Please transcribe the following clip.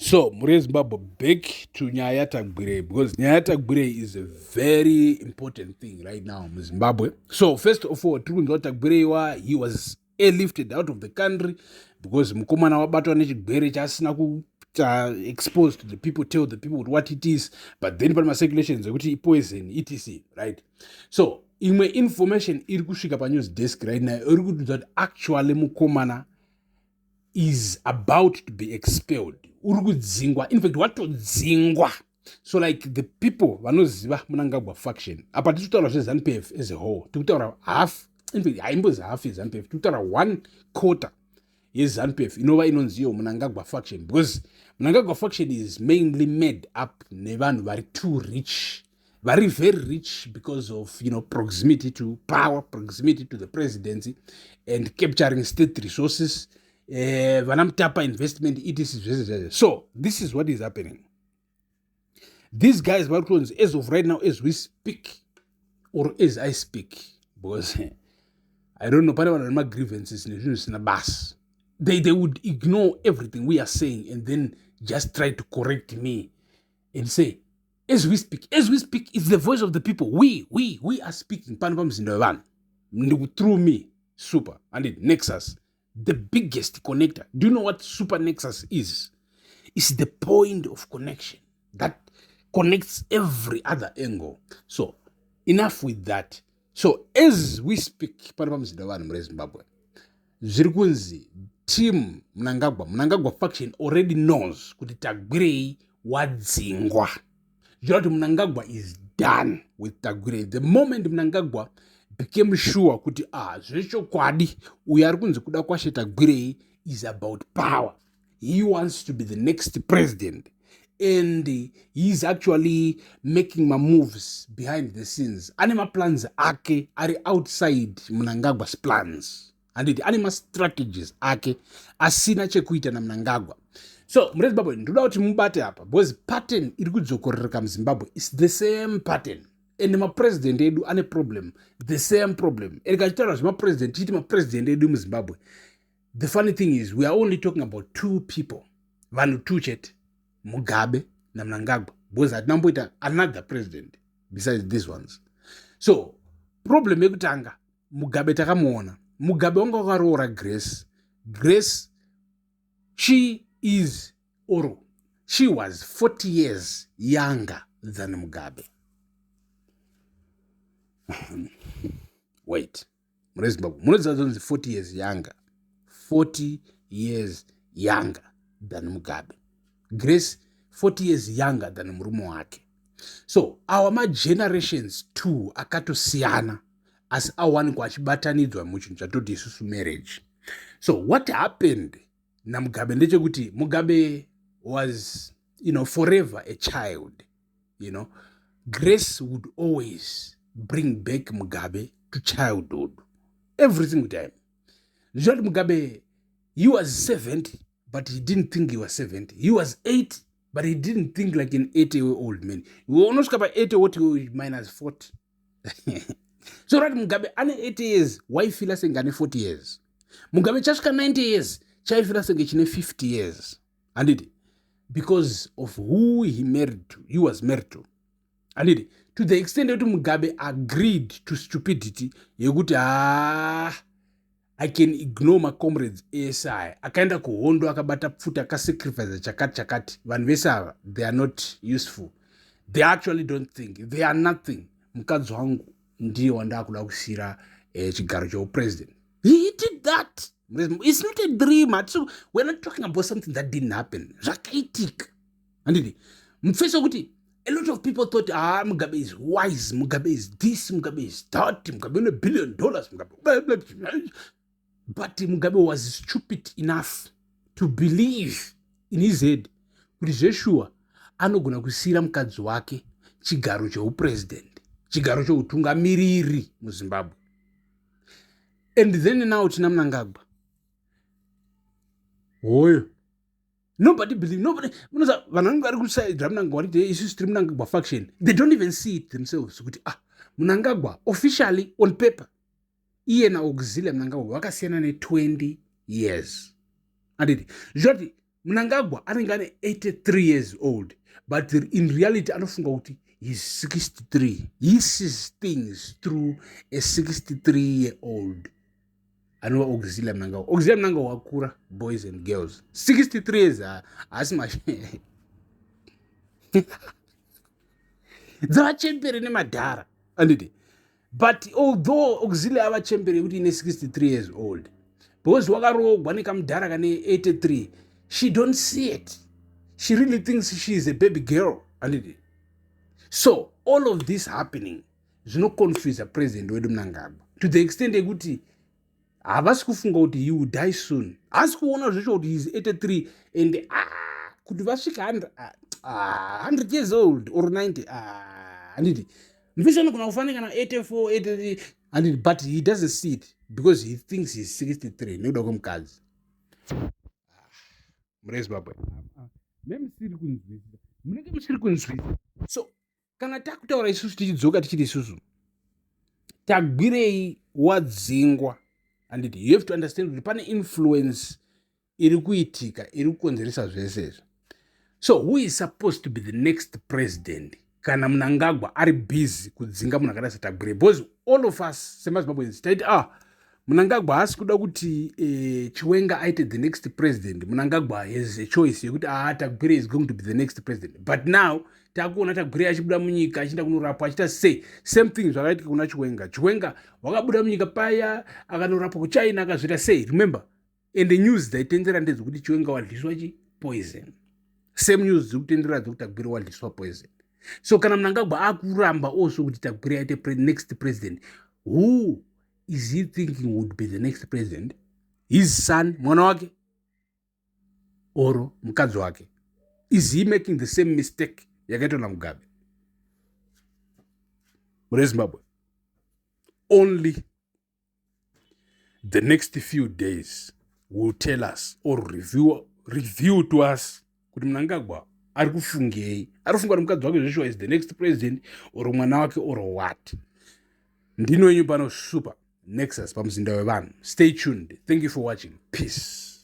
So, Murez Zimbabwe, back to Nyaya Tagwirei, because Nyaya Tagwirei is a very important thing right now in Zimbabwe. So, first of all, Tagwirei, he was airlifted out of the country because Mukomana wabatwa nechigwere chasina exposed to the people, tell the people what it is, but then by my circulations, poison, etc. Right? So, in my information, iri kusvika pa news desk right now, iri kuti that actually Mukomana is about to be expelled. Dzingwa. In fact, what Dzingwa? So, like the people, vanoziva Mnangagwa faction, apa tichitaura zveZANU-PF as a whole, tikutaura half, in fact, haimbozi half yeZANU-PF, tikutaura 1/4 yeZANU-PF inova inonziyo Mnangagwa faction, because Mnangagwa faction is mainly made up nevanhu vari too rich, very rich because of, proximity to power, proximity to the presidency, and capturing state resources. Vanamtapa investment, etc. So this is what is happening. These guys, as of right now, as we speak, or as I speak, because I don't know, my grievances in a bus. They would ignore everything we are saying and then just try to correct me and say, as we speak, it's the voice of the people. We are speaking. Through me, super, and it Nexus. The biggest connector. Do you know what Super Nexus is? It's the point of connection that connects every other angle. So, enough with that. So, as we speak, Zimbabwe, Zirkunzi, team Mnangagwa faction already knows kuti Tagwirei wadzingwa. Mnangagwa is done with Tagwirei. The moment Mnangagwa became sure kuti zvechokwadi uyo ari kunzi kuda kwashe Tagwirei is about power. He wants to be the next president, and he's actually making my moves behind the scenes. Anima plans ake are outside Mnangagwa's plans, and anima strategies ake asina chekuita na Mnangagwa. So Murezi Zimbabwe ndoda kuti mubate apa, because pattern iri kudzokorereka muZimbabwe is the same pattern. And my president edu ane problem, the same problem. My president edu mu Zimbabwe. The funny thing is, we are only talking about two people. Vanhu tuchet, Mugabe na Mnangagwa. Because at namboita another president besides these ones. So, problem yekutanga, Mugabe takamuona. Mugabe wanga wakaroora Grace, she was 40 years younger than Mugabe. Wait, Murezi Zimbabwe is 40 years younger. 40 years younger than Mugabe. Grace, 40 years younger than murume wake. So, our generations too akatosiyana as awanikwa achibatanidzwa muchinhu chatoti isusu marriage. So, what happened na Mugabe ndechekuti Mugabe was, forever a child. Grace would always bring back Mugabe to childhood every single time. Mugabe, he was 70, but he didn't think he was 70. He was 80, but he didn't think like an 80-year-old man. We almost got 80 minus 40. So right, Mugabe, ane 80 years, why feel like ane 40 years? Mugabe chashka 90 years, chai feel like 50 years. And it because of who he was married to. And it to the extent that Mugabe agreed to stupidity, I can ignore my comrades ASI. Akaenda kuhondo akabata pfuta akasacrifice chakati. Vanvesa, they are not useful. They actually don't think. They are nothing. Mukadzi wangu ndiye wanda kuda kusira chigaro cho president. He did that. It's not a dream. So we're not talking about something that didn't happen. Zvakaitika. Andidi. Mfeso kuti a lot of people thought, Mugabe is wise, Mugabe is this, Mugabe is that, Mugabe $1 billion, Mugabe. But Mugabe was stupid enough to believe in his head kuti zveshuwa anogona kusira mukadzi wake chigaro cheupresident, chigaro cheutungamiriri muZimbabwe. And then now tina Mnangagwa. Oyo. Nobody believe, nobody. Faction. They don't even see it themselves. Mnangagwa, officially on paper, iye na auxiliary Mnangagwa wakasiyana ne 20 years. Andidi. Dzoti Mnangagwa anenge ane 83 years old, but in reality anofunga kuti he's 63. He sees things through a 63-year-old. Anova Auxilia Mnangagwa. Auxilia Mnangagwa wakura, boys and girls. 63 years, asi dzavachembere nemadhara, anditi. But although Auxilia avachembere kuti ine 63 years old, because wakarogwa nekamudhara kane 83, she don't see it. She really thinks she is a baby girl, anditi. So all of this happening zvinoconfuse president wedu Mnangagwa to the extent ekuti havasi kufunga kuti he will die soon. Asi kuona zvecho kuti he is 83 and kuti vasvika 100 years old or 90, anditi mvishana kuna kufana kana 84, 83, anditi, but he doesn't see it because he thinks he is 63 nekuda kwemukadzi. Murezimbabwe memusiri kunzwisisa, munenge musiri kunzwisisa. So kana takutaura isusu tichidzoka tichiti isusu Tagwirei wadzingwa, anditi you have to understand kuti pane influence iri kuitika iri kukonzeresa zvesezvo. So who is supposed to be the next president kana Mnangagwa ari busy kudzinga munhu akada saTagwirei? Because all of us semaZimbabweans taiti Mnangagwa haasi kuda kuti Chiwenga aite the next president. Mnangagwa has a choice yekuti Tagwirei is going to be the next president. But now takuona Tagwirei achibuda munyika achienda kunorapwa achita say same thing zvakaitika kuna Chiwenga. Chiwenga wakabuda munyika paya akanorapwa kuChina akazvita say, remember, and the news dzaitendera ndedzekuti Chiwenga wadliswa poison. Same news dzikutendera dzekuti Tagwirei wadliswa poison. So kana Mnangagwa akuramba also kuti Tagwirei aite next president, who is he thinking would be the next president? His son, mwana wake, or mukadzi wake? Is he making the same mistake yakaitwa naMugabe? Murezimbabwe, only the next few days will tell us or review to us kuti Mnangagwa ari kufungei, ari kufunga kuti mukadzi wake zveshuwa is the next president or mwana wake or what. Ndino yenyu pano Super Nexus pamuzinda wevanhu. Stay tuned. Thank you for watching. Peace.